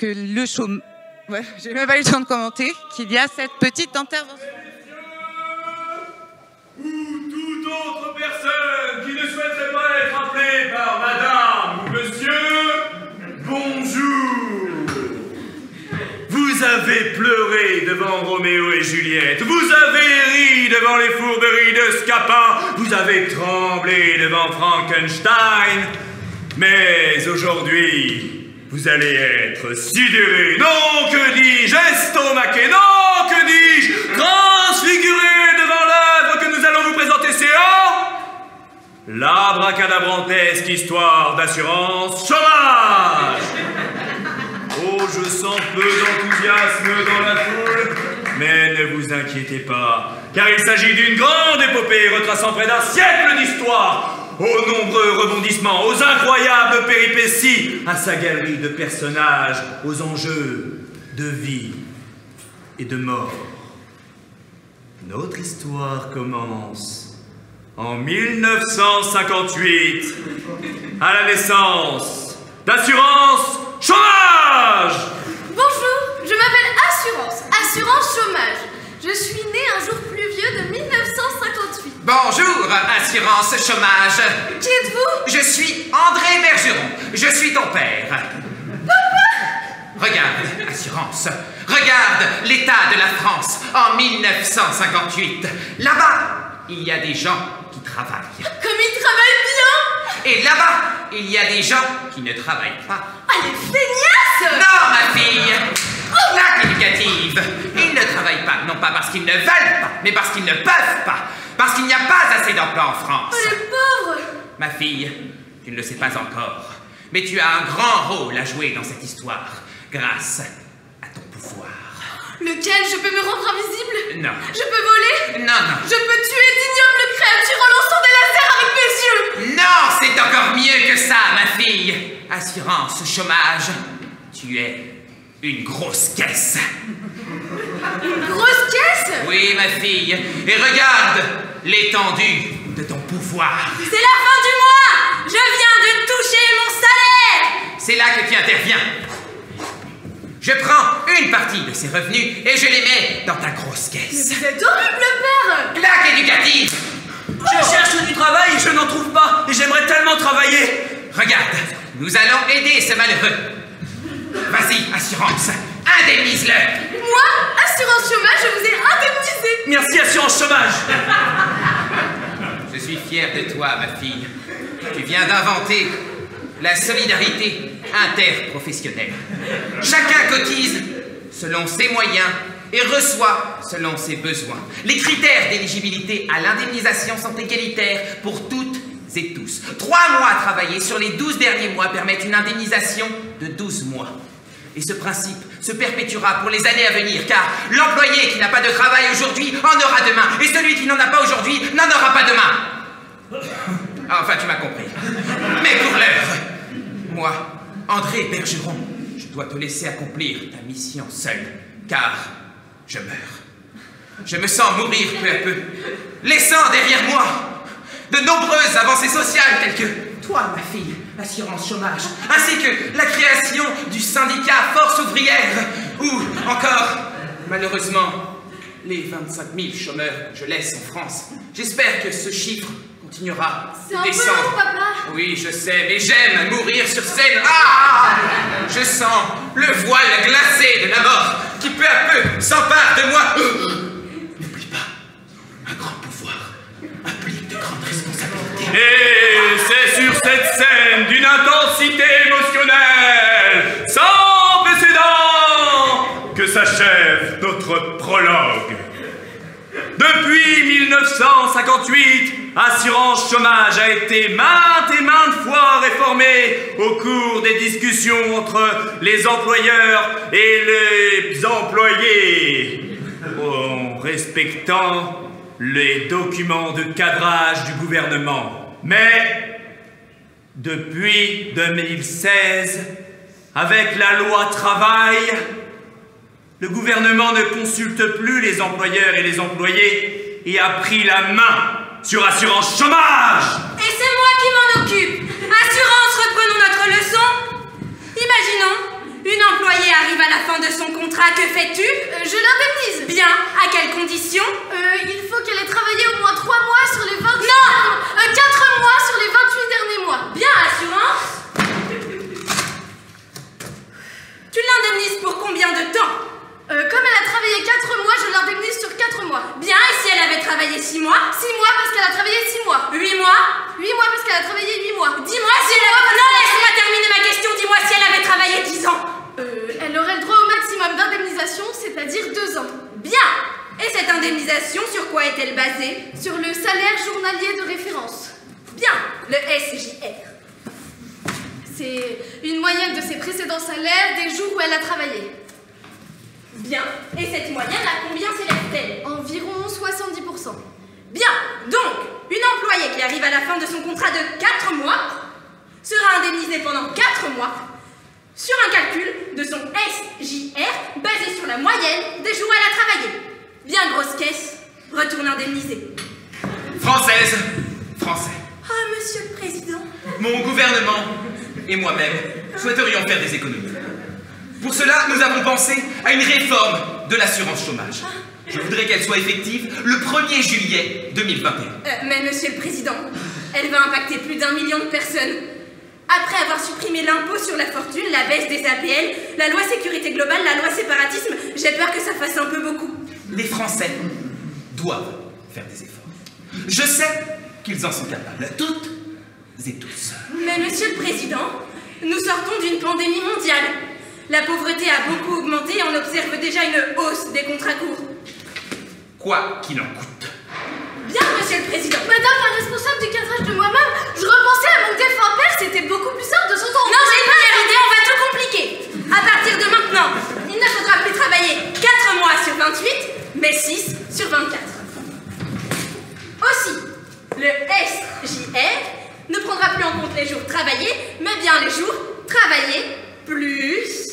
le chômage... Ouais, j'ai même pas eu le temps de commenter, qu'il y a cette petite intervention. Ou toute autre personne qui ne souhaiterait pas être appelée par madame ou monsieur, bonjour. Vous avez pleuré devant Roméo et Juliette, vous avez ri devant les fourberies de Scapin, vous avez tremblé devant Frankenstein, mais aujourd'hui, vous allez être sidéré, non que dis-je, estomaqué, non que dis-je, transfiguré devant l'œuvre que nous allons vous présenter, c'est l'abracadabrantesque histoire d'assurance chômage. Oh, je sens peu d'enthousiasme dans la foule, mais ne vous inquiétez pas, car il s'agit d'une grande épopée retraçant près d'un siècle d'histoire, aux nombreux rebondissements, aux incroyables péripéties, à sa galerie de personnages, aux enjeux de vie et de mort. Notre histoire commence en 1958, à la naissance d'Assurance Chômage. Bonjour, je m'appelle Assurance Chômage. Je suis née un jour pluvieux de 1958. Bonjour, Assurance Chômage. Qui êtes-vous? Je suis André Bergeron. Je suis ton père. Papa! Regarde, Assurance. Regarde l'état de la France en 1958. Là-bas, il y a des gens qui travaillent. Comme ils travaillent bien! Et là-bas, il y a des gens qui ne travaillent pas. Ah, les feignasses! Non, ma fille! Plaque éducative. Ils ne travaillent pas, non pas parce qu'ils ne veulent pas, mais parce qu'ils ne peuvent pas. Parce qu'il n'y a pas assez d'emplois en France. Oh, les pauvres! Ma fille, tu ne le sais pas encore, mais tu as un grand rôle à jouer dans cette histoire, grâce à ton pouvoir. Lequel? Je peux me rendre invisible? Non. Je peux voler? Non, non. Je peux tuer d'ignobles créatures en lançant des lasers avec mes yeux? Non, c'est encore mieux que ça, ma fille. Assurance chômage, tu es une grosse caisse. Une grosse caisse? Oui, ma fille, et regarde l'étendue de ton pouvoir. C'est la fin du mois! Je viens de toucher mon salaire! C'est là que tu interviens. Je prends une partie de ces revenus et je les mets dans ta grosse caisse. Mais vous êtes horrible, père! Plaque éducative! Je cherche du travail et je n'en trouve pas, et j'aimerais tellement travailler. Regarde, nous allons aider ce malheureux. Vas-y, Assurance, indemnise-le. Moi, Assurance Chômage, je vous ai indemnisé! Merci, Assurance Chômage. Je suis fier de toi, ma fille. Tu viens d'inventer la solidarité interprofessionnelle. Chacun cotise selon ses moyens et reçoit selon ses besoins. Les critères d'éligibilité à l'indemnisation sont égalitaires pour toutes et tous. 3 mois travaillés sur les 12 derniers mois permettent une indemnisation de 12 mois. Et ce principe se perpétuera pour les années à venir, car l'employé qui n'a pas de travail aujourd'hui en aura demain, et celui qui n'en a pas aujourd'hui n'en aura pas demain. Enfin, tu m'as compris. Mais pour l'heure, moi, André Bergeron, je dois te laisser accomplir ta mission seule, car je meurs. Je me sens mourir peu à peu, laissant derrière moi de nombreuses avancées sociales telles que toi, ma fille, Assurance Chômage, ainsi que la création du syndicat Force Ouvrière, ou encore, malheureusement, les 25 000 chômeurs que je laisse en France. J'espère que ce chiffre continuera C'est de un peu descendre. long, papa. Oui, je sais, mais j'aime mourir sur scène. Ah! Je sens le voile glacé de la mort qui peu à peu s'empare de moi. N'oublie pas, un grand pouvoir implique de grandes responsabilités. Et c'est sur cette scène d'une intensité émotionnelle sans précédent que s'achève notre prologue. Depuis 1958, Assurance Chômage a été maintes et maintes fois réformée au cours des discussions entre les employeurs et les employés, en respectant les documents de cadrage du gouvernement. Mais depuis 2016, avec la loi travail, le gouvernement ne consulte plus les employeurs et les employés et a pris la main sur Assurance Chômage. Et c'est moi qui m'en occupe. Assurance, reprenons notre leçon. C'est une moyenne de ses précédents salaires des jours où elle a travaillé. Bien. Et cette moyenne, à combien s'élève-t-elle? Environ 70%. Bien. Donc, une employée qui arrive à la fin de son contrat de 4 mois sera indemnisée pendant 4 mois sur un calcul de son SJR basé sur la moyenne des jours où elle a travaillé. Bien, grosse caisse, retourne indemnisée. Française, Français, Ah, monsieur le président. mon gouvernement et moi-même souhaiterions faire des économies. Pour cela, nous avons pensé à une réforme de l'assurance chômage. Je voudrais qu'elle soit effective le 1er juillet 2021. Mais monsieur le président, elle va impacter plus d'1 million de personnes. Après avoir supprimé l'impôt sur la fortune, la baisse des APL, la loi sécurité globale, la loi séparatisme, j'ai peur que ça fasse un peu beaucoup. Les Français doivent faire des efforts. Je sais qu'ils en sont capables, toutes et tous. Mais monsieur le président, nous sortons d'une pandémie mondiale. La pauvreté a beaucoup augmenté et on observe déjà une hausse des contrats courts. Quoi qu'il en coûte. Bien, monsieur le président. Madame la responsable du cadrage de moi-même, je repensais à mon défunt père, c'était beaucoup plus simple de s'entendre. Non, j'ai une meilleure idée, on va tout compliquer. À partir de maintenant, il ne faudra plus travailler 4 mois sur 28, mais 6 sur 24. Aussi, le SJR ne prendra plus en compte les jours travaillés, mais bien les jours travaillés plus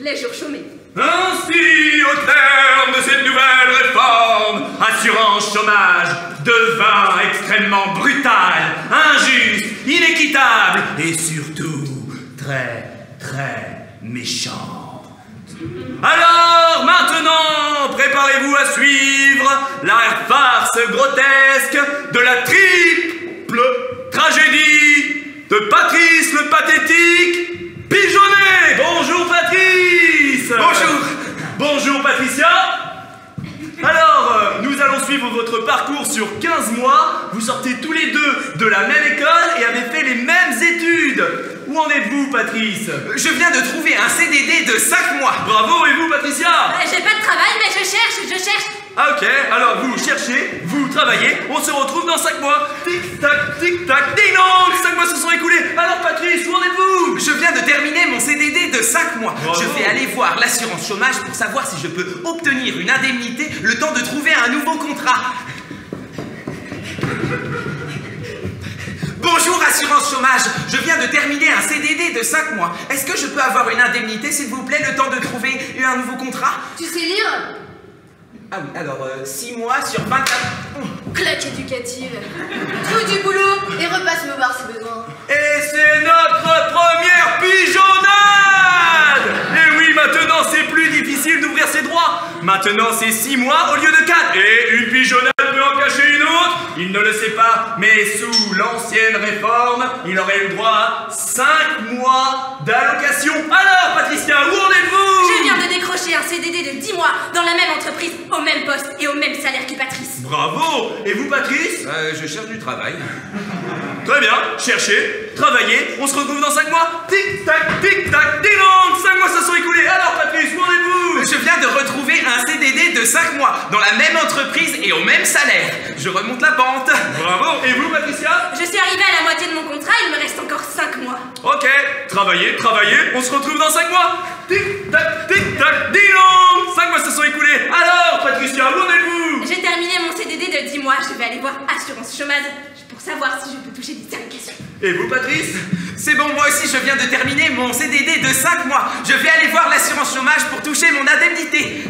les jours chômés. Ainsi, au terme de cette nouvelle réforme, assurance chômage devint extrêmement brutale, injuste, inéquitable et surtout très méchante. Alors maintenant, préparez-vous à suivre la farce grotesque de la triple tragédie de Patrice le pathétique Pigeonnet. Bonjour Patrice. Bonjour. Bonjour Patricia. Alors, nous allons suivre votre parcours sur 15 mois. Vous sortez tous les deux de la même école et avez fait les mêmes études. Où en êtes-vous, Patrice? Je viens de trouver un CDD de 5 mois. Bravo, et vous, Patricia? J'ai pas de travail, mais je cherche. Ah, ok, alors vous cherchez, vous travaillez, on se retrouve dans 5 mois. Tic-tac, tic-tac, ding dong, 5 mois se sont écoulés. Alors Patrice, où en êtes-vous? Je viens de terminer mon CDD de 5 mois. Bravo. Je vais aller voir l'assurance chômage pour savoir si je peux obtenir une indemnité le temps de trouver un nouveau contrat. Bonjour assurance chômage, je viens de terminer un CDD de 5 mois. Est-ce que je peux avoir une indemnité s'il vous plaît le temps de trouver un nouveau contrat? Tu sais lire? Ah oui, alors 6 mois sur 24... Claque éducative. Trouve du boulot et repasse me voir si besoin. Et c'est notre première pigeonnade! Et oui, maintenant c'est plus difficile d'ouvrir ses droits. Maintenant c'est 6 mois au lieu de 4. Et une pigeonnade peut en cacher une autre. Il ne le sait pas, mais sous l'ancienne réforme, il aurait eu droit à 5 mois d'allocation. Alors Patricia, où en êtes-vous? Je viens de décrocher un CDD de 10 mois dans la même entreprise, au même poste et au même salaire que Patrice. Bravo! Et vous Patrice? Je cherche du travail. Très bien, cherchez, travaillez, on se retrouve dans 5 mois. Tic-tac, tic-tac, ding dong, 5 mois se sont écoulés. Alors Patrice, où en êtes-vous? Je viens de retrouver un CDD de 5 mois dans la même entreprise et au même salaire. Je remonte la pente. Bravo. Et vous Patricia? Je suis arrivée à la moitié de mon contrat, il me reste encore 5 mois. Ok, travaillez, on se retrouve dans 5 mois. Tic-tac, tic-tac, ding dong, 5 mois se sont écoulés. Alors Patricia, où en êtes-vous? J'ai terminé mon CDD de 10 mois, je vais aller voir assurance chômage pour savoir si je peux toucher des allocations. Et vous Patrice? C'est bon, moi aussi je viens de terminer mon CDD de 5 mois. Je vais aller voir l'assurance chômage pour toucher mon indemnité.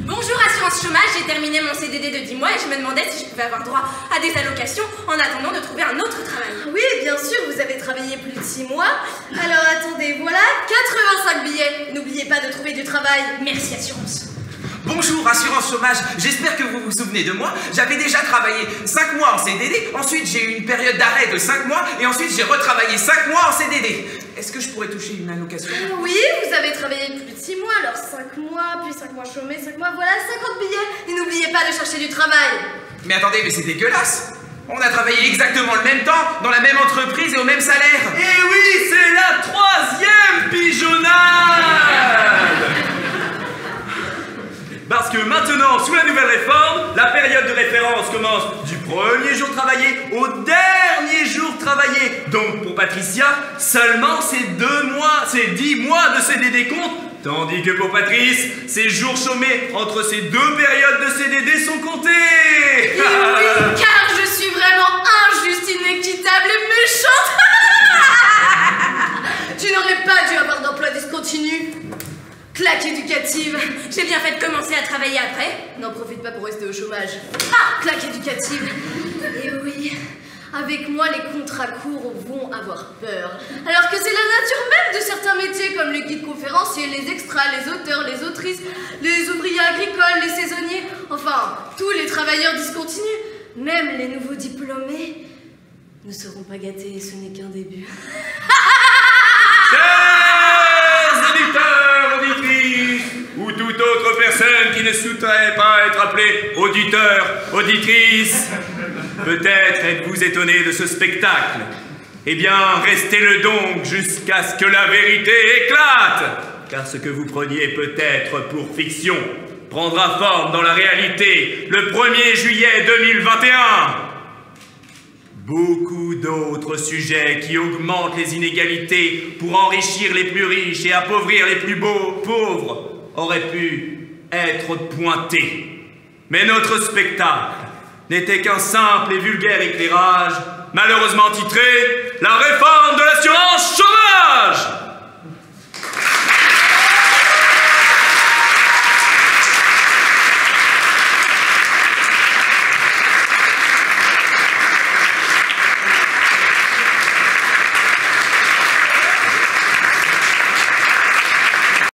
Bonjour assurance chômage, j'ai terminé mon CDD de 10 mois et je me demandais si je pouvais avoir droit à des allocations en attendant de trouver un autre travail. Oui, bien sûr, vous avez travaillé plus de 6 mois. Alors attendez, voilà 85 billets. N'oubliez pas de trouver du travail. Merci assurance. Bonjour assurance chômage, j'espère que vous vous souvenez de moi. J'avais déjà travaillé 5 mois en CDD, ensuite j'ai eu une période d'arrêt de 5 mois et ensuite j'ai retravaillé 5 mois en CDD. Est-ce que je pourrais toucher une allocation? Oui, vous avez travaillé plus de 6 mois, alors 5 mois, puis 5 mois chômés, 5 mois, voilà 50 billets. Et n'oubliez pas de chercher du travail. Mais attendez, mais c'est dégueulasse. On a travaillé exactement le même temps, dans la même entreprise et au même salaire. Et oui, c'est la 3e pigeonnade. Parce que maintenant, sous la nouvelle réforme, la période de référence commence du premier jour travaillé au dernier jour travaillé. Donc pour Patricia, seulement ces 10 mois de CDD comptent, tandis que pour Patrice, ces jours chômés entre ces 2 périodes de CDD sont comptés. Et oui, car je suis vraiment injuste, inéquitable et méchante. Tu n'aurais pas dû avoir d'emploi discontinu. Claque éducative. J'ai bien fait de commencer à travailler après. N'en profite pas pour rester au chômage. Ah, claque éducative. Et oui, avec moi, les contrats courts vont avoir peur. Alors que c'est la nature même de certains métiers comme les guides conférenciers, les extras, les auteurs, les autrices, les ouvriers agricoles, les saisonniers, enfin, tous les travailleurs discontinus, même les nouveaux diplômés, ne seront pas gâtés et ce n'est qu'un début. Chers auditeurs, auditrices, ou toute autre personne qui ne souhaiterait pas être appelée auditeur, auditrice, peut-être êtes-vous étonné de ce spectacle. Eh bien, restez-le donc jusqu'à ce que la vérité éclate, car ce que vous preniez peut-être pour fiction prendra forme dans la réalité le 1er juillet 2021. Beaucoup d'autres sujets qui augmentent les inégalités pour enrichir les plus riches et appauvrir les plus pauvres auraient pu être pointés. Mais notre spectacle n'était qu'un simple et vulgaire éclairage, malheureusement titré « La réforme de l'assurance chômage ».